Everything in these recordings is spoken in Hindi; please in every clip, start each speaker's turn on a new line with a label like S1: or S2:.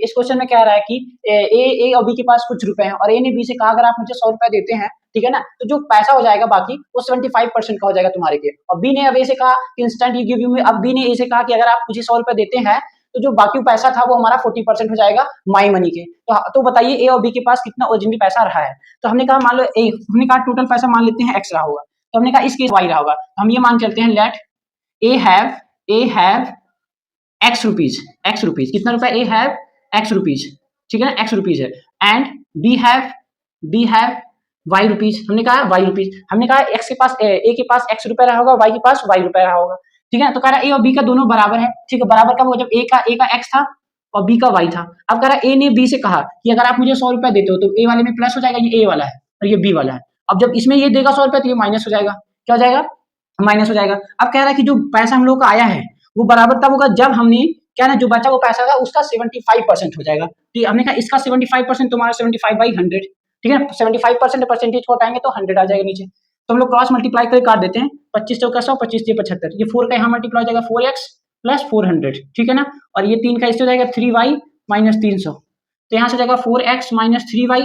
S1: इस क्वेश्चन में क्या आ रहा है कि ए और बी के पास कुछ रुपए हैं और ए ने बी से कहा अगर आप मुझे 100 रुपए देते हैं, ठीक है ना, तो जो पैसा हो जाएगा बाकी वो 75% का हो जाएगा तुम्हारे के। और बी ने अब ए से कहा कि इंस्टेंट यू गिव यू मी, अब बी ने ए से कहा कि अगर आप मुझे 100 रुपए देते हैं तो जो बाकी पैसा था वो हमारा 40% हो जाएगा माई मनी के। तो बताइए ए और बी के पास कितना ओरिजिनली पैसा रहा है। तो हमने कहा मान लो ए, हमने कहा टोटल पैसा मान लेते हैं एक्स रहा होगा, तो हमने कहा इस केस वाई रहा होगा। हम ये मान चलते हैं let A have X rupees, कितना रुपए ए हैव एक्स रुपीज, ठीक है ना, एक्स रुपीज है। And B have Y rupees, हमने कहा वाई रुपीज, हमने कहा एक्स के पास ए के पास एक्स रुपए रहा होगा, वाई के पास वाई रुपए रहा होगा, ठीक है ना। तो कह रहा है ए और बी का दोनों बराबर है, ठीक है, बराबर कब होगा जब ए का एक्स था और बी का वाई था। अब कह रहा है ए ने बी से कहा कि अगर आप मुझे 100 रुपए देते हो तो ए वाले में प्लस हो जाएगा, ये ए वाला है और ये बी वाला है। अब जब इसमें ये देगा 100 रुपए तो ये माइनस हो जाएगा, क्या हो जाएगा, माइनस हो जाएगा। अब कह रहा है कि जो पैसा हम लोग का आया है वो बराबर तब होगा जब हमने क्या ना जो बचा वो पैसा था उसका 75% हो जाएगा। तो हमने कहा इसका 75% तुम्हारा 75/100, ठीक है, 75% परसेंटेज को हटाएंगे तो 100 आ जाएगा नीचे। तो हम लोग क्रॉस मल्टीप्लाई करके काट देते हैं, 25 चौका 100, 25 से 75, ये 4 का यहाँ मल्टीप्लाई हो जाएगा 4x प्लस 400, ठीक है ना। और ये 3 का इससे हो जाएगा 3y माइनस 300, तो यहाँ से जाएगा 4x माइनस 3y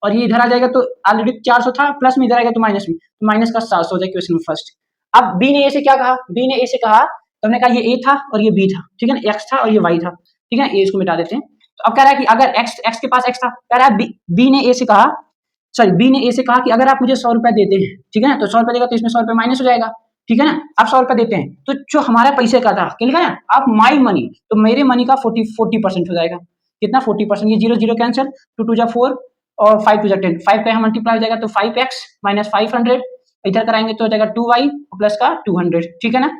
S1: और ये इधर आ जाएगा तो ऑलरेडी 400 था प्लस में इधर आएगा तो माइनस में, तो माइनस का 700 हो जाएगा क्वेश्चन फर्स्ट। अब बी ने ए से क्या कहा, बी ने ए से कहा, तो हमने कहा ये ए था और ये बी था, ठीक है ना, एक्स था और ये वाई था, ठीक है, ए इसको मिटा देते हैं। तो अब कह रहा है कि अगर एक्स के पास एक्स था, कह रहा है बी ने ए से कहा, सॉरी बी ने ए से कहा कि अगर आप मुझे 100 रुपए देते हैं, ठीक है ना, तो 100 रुपए देगा तो इसमें 100 रुपए माइनस हो जाएगा, ठीक है ना। आप 100 रुपए देते हैं तो जो हमारा पैसे का था क्या लिखा है आप माई मनी, तो मेरे मनी का 40% हो जाएगा, कितना 40%, ये 0 0 कैंसिल, 2 2 जा 4 और 5 2 जा 10, 5 का यहाँ मल्टीप्लाई हो जाएगा तो 5x माइनस 500, इधर कराएंगे तो हो जाएगा 2y प्लस का 200, ठीक है ना।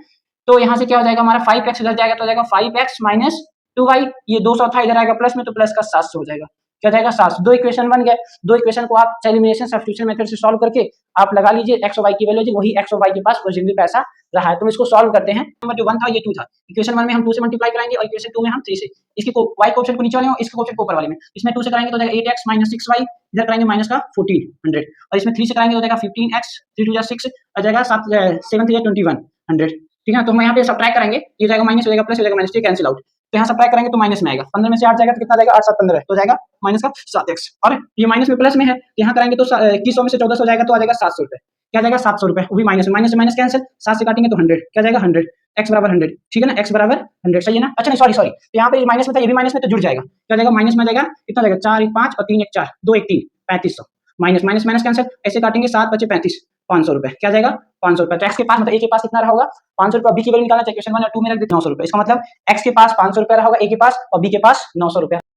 S1: तो यहाँ से क्या हो जाएगा हमारा 5x इधर जाएगा तो हो जाएगा 5x माइनस 2y, ये 200 था इधर आएगा प्लस में तो प्लस का 700 हो जाएगा, क्या जाएगा 700। दो इक्वेशन बन गए, दो इक्वेशन को आप एलिमिनेशन सब्स्टिट्यूशन मेथड से सॉल्व करके आप लगा लीजिए x और y की वैल्यू, वही x और y के पास ओरिजिनली पैसा रहा है। तो इसको सॉल्व करते हैं, नंबर जो 1 था ये 2 था, इक्वेशन 1 में हम 2 से मल्टीप्लाई कराएंगे और इक्वेशन 2 में हम 3 से, इसके y को ऑप्शन को नीचे वाले में, इसके ऑप्शन को ऊपर वाले में, इसमें 2 से कराएंगे तो हो जाएगा 8x माइनस 6y, इधर कराएंगे माइनस का 1400 और इसमें 3 से कराएंगे तो हो जाएगा 15x, 3 2 जा 6 आ जाएगा 7 7 3 जा 2100, ठीक है। तो हम यहाँ पे सब्ट्रैक्ट करेंगे, ये जाएगा माइनस हो जाएगा प्लस हो जाएगा माइनस, ये कैंसिल आउट, तो यहाँ सब्ट्रैक्ट करेंगे तो माइनस में आएगा, 15 में से 8 जाएगा तो कितना जाएगा 8 7 15, तो जाएगा माइनस का 7x, और ये माइनस में प्लस में है, यहाँ कराएंगे तो 2100 में से 1400 हो जाएगा तो आ जाएगा 700 रुपए, क्या जाएगा 700 रुपए, वो भी माइनस से माइनस कैंसिल, 7 से काटेंगे तो 100, क्या जाएगा 100, x बराबर 100, ठीक है ना, x बराबर 100, सही है ना। अच्छा नहीं सॉरी, तो यहाँ पे माइनस में था ये भी माइनस में तो जुड़ जाएगा, क्या जाएगा माइनस में आ जाएगा, कितना जाएगा 4 1 5 और 3 1 4 2 1 3 3500, माइनस माइनस माइनस कैंसिल, ऐसे काटेंगे 7 बचे 35, 500 रुपए, क्या जाएगा 500 रुपए। तो एक्स के पास मतलब ए के पास कितना रहा होगा 500 रुपए, बी की वैल्यू निकालना चाहिए, क्वेश्चन 1 और 2 में रख देते 900 रुपए, इसका मतलब एक्स के पास 500 रुपए रहा होगा, ए के पास और बी के पास 900 रुपए।